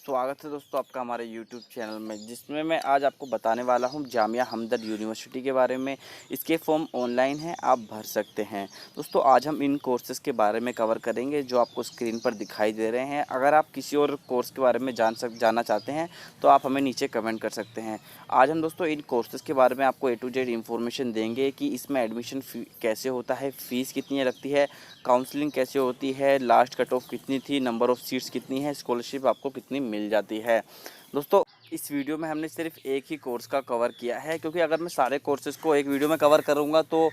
स्वागत है दोस्तों आपका हमारे YouTube चैनल में, जिसमें मैं आज आपको बताने वाला हूं जामिया हमदर्द यूनिवर्सिटी के बारे में। इसके फॉर्म ऑनलाइन हैं, आप भर सकते हैं। दोस्तों आज हम इन कोर्सेज़ के बारे में कवर करेंगे जो आपको स्क्रीन पर दिखाई दे रहे हैं। अगर आप किसी और कोर्स के बारे में जानना चाहते हैं तो आप हमें नीचे कमेंट कर सकते हैं। आज हम दोस्तों इन कोर्सेज़ के बारे में आपको A to Z इन्फॉर्मेशन देंगे कि इसमें एडमिशन फ़ी कैसे होता है, फ़ीस कितनी लगती है, काउंसलिंग कैसे होती है, लास्ट कट ऑफ कितनी थी, नंबर ऑफ़ सीट्स कितनी है, स्कॉलरशिप आपको कितनी मिल जाती है। दोस्तों इस वीडियो में हमने सिर्फ एक ही कोर्स का कवर किया है, क्योंकि अगर मैं सारे कोर्सेज़ को एक वीडियो में कवर करूँगा तो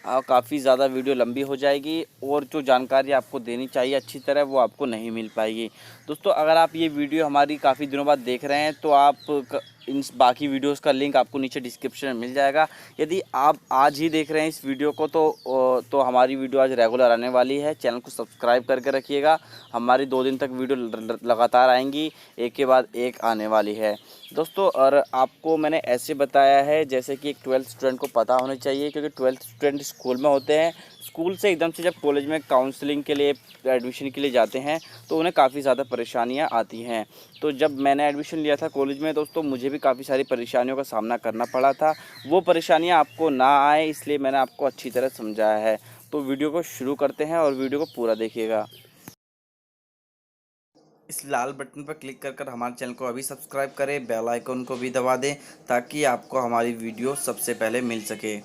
काफ़ी ज़्यादा वीडियो लंबी हो जाएगी और जो जानकारी आपको देनी चाहिए अच्छी तरह वो आपको नहीं मिल पाएगी। दोस्तों अगर आप ये वीडियो हमारी काफ़ी दिनों बाद देख रहे हैं तो आप इन बाकी वीडियोस का लिंक आपको नीचे डिस्क्रिप्शन में मिल जाएगा। यदि आप आज ही देख रहे हैं इस वीडियो को तो हमारी वीडियो आज रेगुलर आने वाली है। चैनल को सब्सक्राइब करके रखिएगा। हमारी 2 दिन तक वीडियो लगातार आएंगी, एक के बाद एक आने वाली है दोस्तों। और आपको मैंने ऐसे बताया है जैसे कि एक 12th स्टूडेंट को पता होना चाहिए, क्योंकि 12th स्टूडेंट स्कूल में होते हैं, स्कूल से एकदम से जब कॉलेज में काउंसलिंग के लिए एडमिशन के लिए जाते हैं तो उन्हें काफ़ी ज़्यादा परेशानियां आती हैं। तो जब मैंने एडमिशन लिया था कॉलेज में दोस्तों, मुझे भी काफ़ी सारी परेशानियों का सामना करना पड़ा था। वो परेशानियां आपको ना आए इसलिए मैंने आपको अच्छी तरह समझाया है। तो वीडियो को शुरू करते हैं और वीडियो को पूरा देखिएगा। इस लाल बटन पर क्लिक कर हमारे चैनल को अभी सब्सक्राइब करें, बेल आइकन को भी दबा दें ताकि आपको हमारी वीडियो सबसे पहले मिल सके।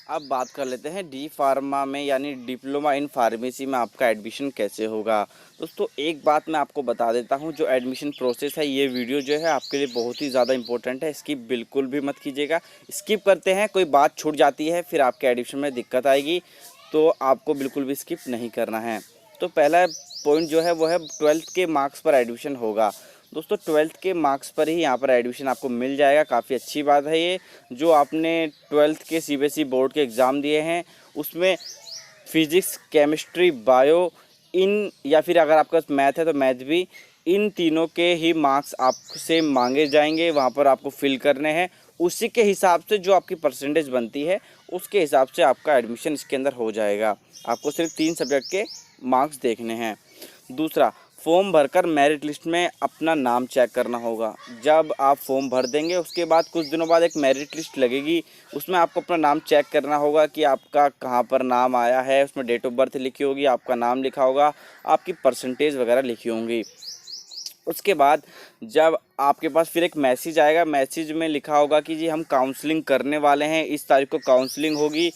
अब बात कर लेते हैं डी फार्मा में यानी डिप्लोमा इन फार्मेसी में आपका एडमिशन कैसे होगा। दोस्तों एक बात मैं आपको बता देता हूं, जो एडमिशन प्रोसेस है ये वीडियो जो है आपके लिए बहुत ही ज़्यादा इंपॉर्टेंट है। स्किप बिल्कुल भी मत कीजिएगा। स्किप करते हैं कोई बात छूट जाती है फिर आपके एडमिशन में दिक्कत आएगी, तो आपको बिल्कुल भी स्किप नहीं करना है। तो पहला पॉइंट जो है वो है 12th के मार्क्स पर एडमिशन होगा। दोस्तों 12th के मार्क्स पर ही यहाँ पर एडमिशन आपको मिल जाएगा। काफ़ी अच्छी बात है ये। जो आपने 12th के CBSE बोर्ड के एग्ज़ाम दिए हैं उसमें फिज़िक्स, केमिस्ट्री, बायो इन या फिर अगर आपका मैथ है तो मैथ भी, इन तीनों के ही मार्क्स आपसे मांगे जाएंगे। वहाँ पर आपको फिल करने हैं। उसी के हिसाब से जो आपकी परसेंटेज बनती है उसके हिसाब से आपका एडमिशन इसके अंदर हो जाएगा। आपको सिर्फ 3 सब्जेक्ट के मार्क्स देखने हैं। दूसरा, फॉर्म भरकर मेरिट लिस्ट में अपना नाम चेक करना होगा। जब आप फॉर्म भर देंगे उसके बाद कुछ दिनों बाद एक मेरिट लिस्ट लगेगी, उसमें आपको अपना नाम चेक करना होगा कि आपका कहाँ पर नाम आया है। उसमें डेट ऑफ बर्थ लिखी होगी, आपका नाम लिखा होगा, आपकी परसेंटेज वगैरह लिखी होंगी। उसके बाद जब आपके पास फिर एक मैसेज आएगा, मैसेज में लिखा होगा कि जी हम काउंसलिंग करने वाले हैं, इस तारीख को काउंसलिंग होगी,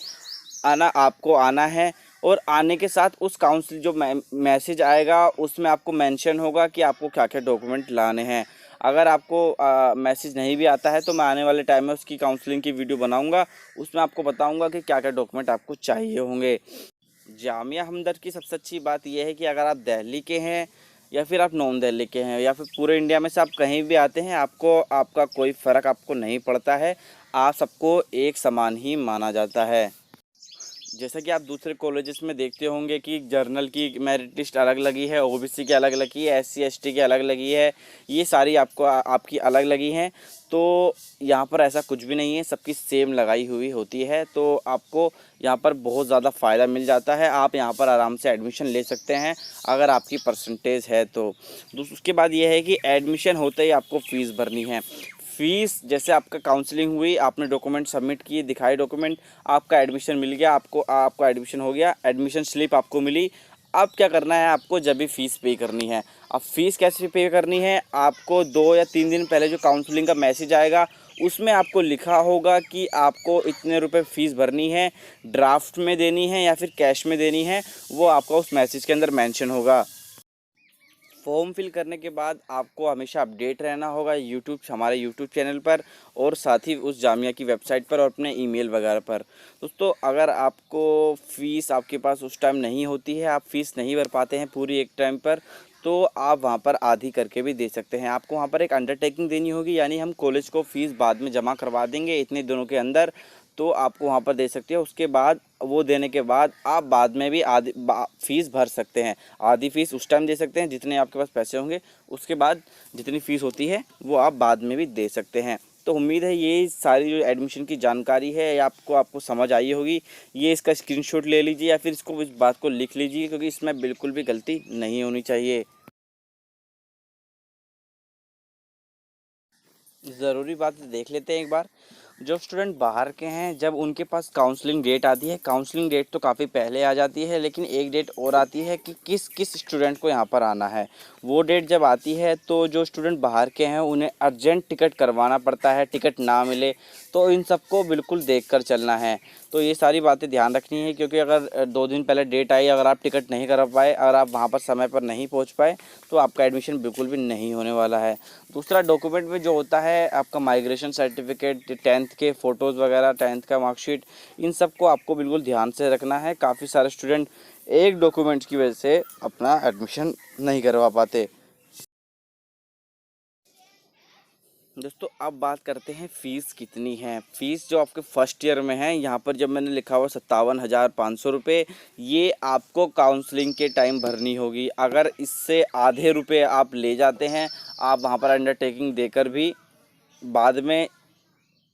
आपको आना है। और आने के साथ उस काउंसिल जो मैसेज आएगा उसमें आपको मेंशन होगा कि आपको क्या क्या डॉक्यूमेंट लाने हैं। अगर आपको मैसेज नहीं भी आता है तो मैं आने वाले टाइम में उसकी काउंसलिंग की वीडियो बनाऊंगा, उसमें आपको बताऊंगा कि क्या क्या डॉक्यूमेंट आपको चाहिए होंगे। जामिया हमदर्द की सबसे अच्छी बात यह है कि अगर आप दिल्ली के हैं या फिर आप नॉन दिल्ली के हैं या फिर पूरे इंडिया में से आप कहीं भी आते हैं, आपका कोई फ़र्क आपको नहीं पड़ता है। आप सबको एक समान ही माना जाता है। जैसा कि आप दूसरे कॉलेजेस में देखते होंगे कि जर्नल की मेरिट लिस्ट अलग लगी है, OBC की अलग लगी है, SC ST की अलग लगी है, ये सारी आपकी अलग लगी हैं। तो यहाँ पर ऐसा कुछ भी नहीं है, सबकी सेम लगाई हुई होती है। तो आपको यहाँ पर बहुत ज़्यादा फ़ायदा मिल जाता है। आप यहाँ पर आराम से एडमिशन ले सकते हैं अगर आपकी परसेंटेज है तो। उसके बाद ये है कि एडमिशन होते ही आपको फ़ीस भरनी है। फ़ीस जैसे आपका काउंसलिंग हुई, आपने डॉक्यूमेंट सबमिट किए, दिखाए डॉक्यूमेंट, आपका एडमिशन मिल गया, आपका एडमिशन हो गया, एडमिशन स्लिप आपको मिली। अब क्या करना है आपको, जब भी फ़ीस पे करनी है। अब फ़ीस कैसे पे करनी है, आपको 2 या 3 दिन पहले जो काउंसलिंग का मैसेज आएगा उसमें आपको लिखा होगा कि आपको इतने रुपए फ़ीस भरनी है, ड्राफ्ट में देनी है या फिर कैश में देनी है, वो आपका उस मैसेज के अंदर मेंशन होगा। फॉर्म फिल करने के बाद आपको हमेशा अपडेट रहना होगा हमारे यूट्यूब चैनल पर और साथ ही उस जामिया की वेबसाइट पर और अपने ईमेल वगैरह पर। दोस्तों अगर आपको फ़ीस आपके पास उस टाइम नहीं होती है, आप फ़ीस नहीं भर पाते हैं पूरी एक टाइम पर, तो आप वहाँ पर आधी करके भी दे सकते हैं। आपको वहाँ पर एक अंडरटेकिंग देनी होगी, यानी हम कॉलेज को फ़ीस बाद में जमा करवा देंगे इतने दिनों के अंदर, तो आपको वहाँ पर दे सकते हैं। उसके बाद वो देने के बाद आप बाद में भी आधी फ़ीस भर सकते हैं। आधी फ़ीस उस टाइम दे सकते हैं जितने आपके पास पैसे होंगे, उसके बाद जितनी फ़ीस होती है वो आप बाद में भी दे सकते हैं। तो उम्मीद है ये सारी जो एडमिशन की जानकारी है आपको समझ आई होगी। ये इसका स्क्रीनशॉट ले लीजिए या फिर इस बात को लिख लीजिए, क्योंकि इसमें बिल्कुल भी गलती नहीं होनी चाहिए। ज़रूरी बात देख लेते हैं एक बार। जो स्टूडेंट बाहर के हैं, जब उनके पास काउंसलिंग डेट आती है, काउंसलिंग डेट तो काफ़ी पहले आ जाती है, लेकिन एक डेट और आती है कि किस किस स्टूडेंट को यहाँ पर आना है। वो डेट जब आती है तो जो स्टूडेंट बाहर के हैं उन्हें अर्जेंट टिकट करवाना पड़ता है, टिकट ना मिले तो इन सबको बिल्कुल देख कर चलना है। तो ये सारी बातें ध्यान रखनी है, क्योंकि अगर 2 दिन पहले डेट आई, अगर आप टिकट नहीं करा पाए, अगर आप वहाँ पर समय पर नहीं पहुँच पाए, तो आपका एडमिशन बिल्कुल भी नहीं होने वाला है। दूसरा, डॉक्यूमेंट में जो होता है आपका माइग्रेशन सर्टिफिकेट, 10th के फ़ोटोज़ वगैरह, 10th का मार्कशीट, इन सब को आपको बिल्कुल ध्यान से रखना है। काफ़ी सारे स्टूडेंट एक डॉक्यूमेंट्स की वजह से अपना एडमिशन नहीं करवा पाते। दोस्तों, अब बात करते हैं फ़ीस कितनी है। फ़ीस जो आपके फर्स्ट ईयर में है, यहाँ पर जब मैंने लिखा हुआ 57,500 रुपये, ये आपको काउंसलिंग के टाइम भरनी होगी। अगर इससे आधे रुपए आप ले जाते हैं, आप वहाँ पर अंडरटेकिंग देकर भी बाद में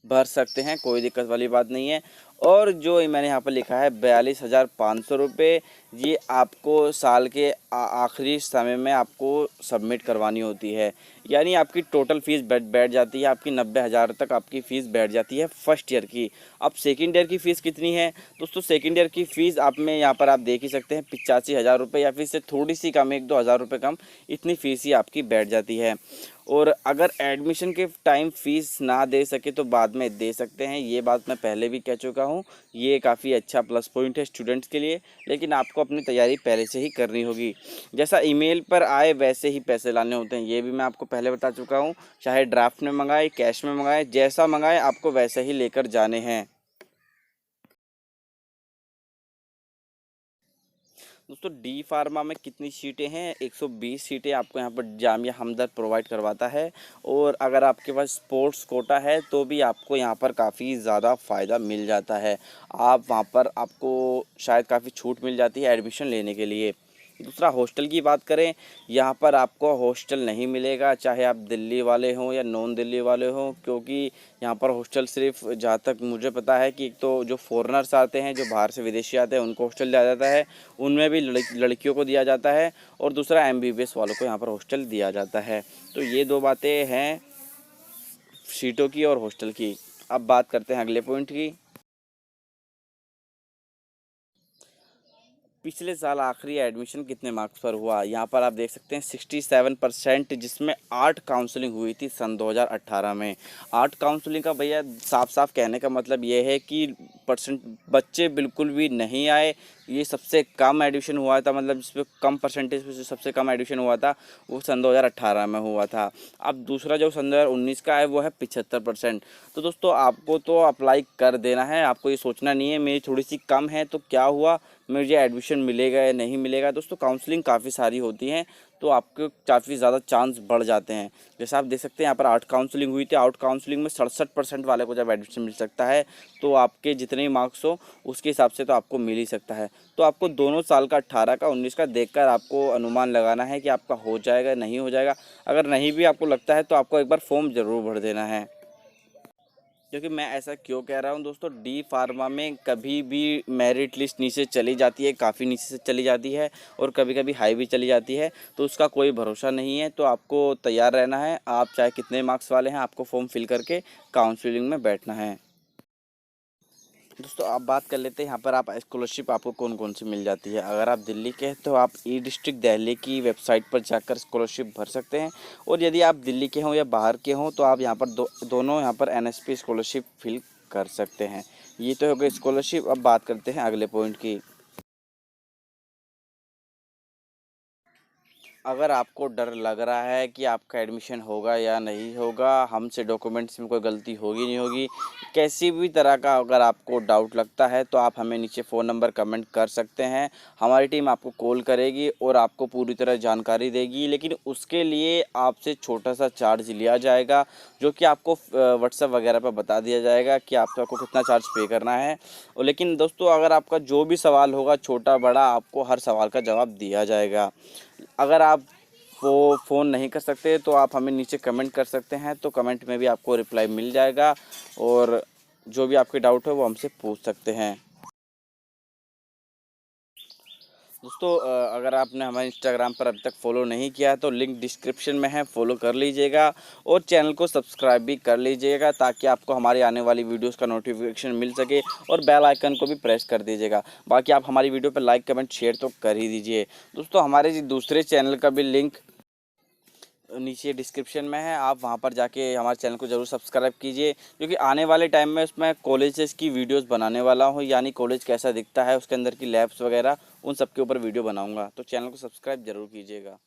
भर सकते हैं, कोई दिक्कत वाली बात नहीं है। और जो मैंने यहाँ पर लिखा है 42,500 रुपये, ये आपको साल के आखिरी समय में आपको सबमिट करवानी होती है। यानी आपकी टोटल फ़ीस बैठ जाती है, आपकी 90,000 तक आपकी फ़ीस बैठ जाती है फर्स्ट ईयर की। अब सेकेंड ईयर की फ़ीस कितनी है दोस्तों? सेकेंड ईयर की फ़ीस आप में यहाँ पर आप देख ही सकते हैं, 85,000 रुपये, या फिर से थोड़ी सी कम, 1-2 हज़ार रुपये कम, इतनी फ़ीस ही आपकी बैठ जाती है। और अगर एडमिशन के टाइम फ़ीस ना दे सके तो बाद में दे सकते हैं, ये बात मैं पहले भी कह चुका हूँ। ये काफ़ी अच्छा प्लस पॉइंट है स्टूडेंट्स के लिए, लेकिन आपको अपनी तैयारी पहले से ही करनी होगी। जैसा ईमेल पर आए वैसे ही पैसे लाने होते हैं, ये भी मैं आपको पहले बता चुका हूँ। चाहे ड्राफ्ट में मंगाए, कैश में मंगाए, जैसा मंगाए आपको वैसे ही लेकर जाने हैं। दोस्तों, डी फार्मा में कितनी सीटें हैं? 120 सीटें आपको यहाँ पर जामिया हमदर्द प्रोवाइड करवाता है। और अगर आपके पास स्पोर्ट्स कोटा है तो भी आपको यहाँ पर काफ़ी ज़्यादा फ़ायदा मिल जाता है। आप वहाँ पर आपको शायद काफ़ी छूट मिल जाती है एडमिशन लेने के लिए। दूसरा, हॉस्टल की बात करें, यहाँ पर आपको हॉस्टल नहीं मिलेगा, चाहे आप दिल्ली वाले हों या नॉन दिल्ली वाले हों, क्योंकि यहाँ पर हॉस्टल सिर्फ, जहाँ तक मुझे पता है, कि एक तो जो फॉरेनर्स आते हैं, जो बाहर से विदेशी आते हैं, उनको हॉस्टल दिया जाता है, उनमें भी लड़कियों को दिया जाता है। और दूसरा, एमबीबीएस वालों को यहाँ पर हॉस्टल दिया जाता है। तो ये दो बातें हैं सीटों की और हॉस्टल की। अब बात करते हैं अगले पॉइंट की। पिछले साल आखिरी एडमिशन कितने मार्क्स पर हुआ? यहाँ पर आप देख सकते हैं 67%, जिसमें 8 काउंसलिंग हुई थी सन 2018 में। 8 काउंसलिंग का भैया साफ साफ कहने का मतलब ये है कि परसेंट बच्चे बिल्कुल भी नहीं आए। ये सबसे कम एडमिशन हुआ था, मतलब जिस पे कम परसेंटेज पे सबसे कम एडमिशन हुआ था वो सन 2018 में हुआ था। अब दूसरा जो सन 2019 का है वो है 75%। तो दोस्तों, आपको तो अप्लाई कर देना है, आपको ये सोचना नहीं है मेरी थोड़ी सी कम है तो क्या हुआ, मुझे एडमिशन मिलेगा या नहीं मिलेगा। दोस्तों, काउंसलिंग काफ़ी सारी होती हैं तो आपके काफ़ी ज़्यादा चांस बढ़ जाते हैं। जैसे आप देख सकते हैं यहाँ पर 8 काउंसलिंग हुई थी, 8 काउंसलिंग में 67% वाले को जब एडमिशन मिल सकता है, तो आपके जितने ही मार्क्स हो उसके हिसाब से तो आपको मिल ही सकता है। तो आपको दोनों साल का, 18 का, 19 का देखकर आपको अनुमान लगाना है कि आपका हो जाएगा नहीं हो जाएगा। अगर नहीं भी आपको लगता है तो आपको एक बार फॉर्म ज़रूर भर देना है। क्योंकि मैं ऐसा क्यों कह रहा हूँ दोस्तों, डी फार्मा में कभी भी मेरिट लिस्ट नीचे चली जाती है, काफ़ी नीचे से चली जाती है, और कभी कभी हाई भी चली जाती है, तो उसका कोई भरोसा नहीं है। तो आपको तैयार रहना है, आप चाहे कितने मार्क्स वाले हैं, आपको फॉर्म फिल करके काउंसलिंग में बैठना है। दोस्तों, आप बात कर लेते हैं यहाँ पर आप स्कॉलरशिप आपको कौन कौन सी मिल जाती है। अगर आप दिल्ली के हैं तो आप ई डिस्ट्रिक्ट दिल्ली की वेबसाइट पर जाकर स्कॉलरशिप भर सकते हैं। और यदि आप दिल्ली के हों या बाहर के हों तो आप यहाँ पर दोनों यहाँ पर एनएसपी स्कॉलरशिप फिल कर सकते हैं। ये तो हो गई स्कॉलरशिप। अब बात करते हैं अगले पॉइंट की। अगर आपको डर लग रहा है कि आपका एडमिशन होगा या नहीं होगा, हमसे डॉक्यूमेंट्स में कोई गलती होगी नहीं होगी, कैसी भी तरह का अगर आपको डाउट लगता है तो आप हमें नीचे फ़ोन नंबर कमेंट कर सकते हैं। हमारी टीम आपको कॉल करेगी और आपको पूरी तरह जानकारी देगी, लेकिन उसके लिए आपसे छोटा सा चार्ज लिया जाएगा, जो कि आपको व्हाट्सएप वगैरह पर बता दिया जाएगा कि आपको कितना चार्ज पे करना है। और लेकिन दोस्तों, अगर आपका जो भी सवाल होगा, छोटा बड़ा, आपको हर सवाल का जवाब दिया जाएगा। अगर आप वो फ़ोन नहीं कर सकते तो आप हमें नीचे कमेंट कर सकते हैं, तो कमेंट में भी आपको रिप्लाई मिल जाएगा, और जो भी आपके डाउट है वो हमसे पूछ सकते हैं। दोस्तों अगर आपने हमारे इंस्टाग्राम पर अभी तक फॉलो नहीं किया है तो लिंक डिस्क्रिप्शन में है, फॉलो कर लीजिएगा और चैनल को सब्सक्राइब भी कर लीजिएगा ताकि आपको हमारी आने वाली वीडियोस का नोटिफिकेशन मिल सके, और बेल आइकन को भी प्रेस कर दीजिएगा। बाकी आप हमारी वीडियो पर लाइक कमेंट शेयर तो कर ही दीजिए। दोस्तों हमारे जी दूसरे चैनल का भी लिंक नीचे डिस्क्रिप्शन में है, आप वहां पर जाके हमारे चैनल को ज़रूर सब्सक्राइब कीजिए, क्योंकि आने वाले टाइम में उसमें कॉलेजेस की वीडियोस बनाने वाला हूं, यानी कॉलेज कैसा दिखता है, उसके अंदर की लैब्स वगैरह, उन सब के ऊपर वीडियो बनाऊंगा। तो चैनल को सब्सक्राइब ज़रूर कीजिएगा।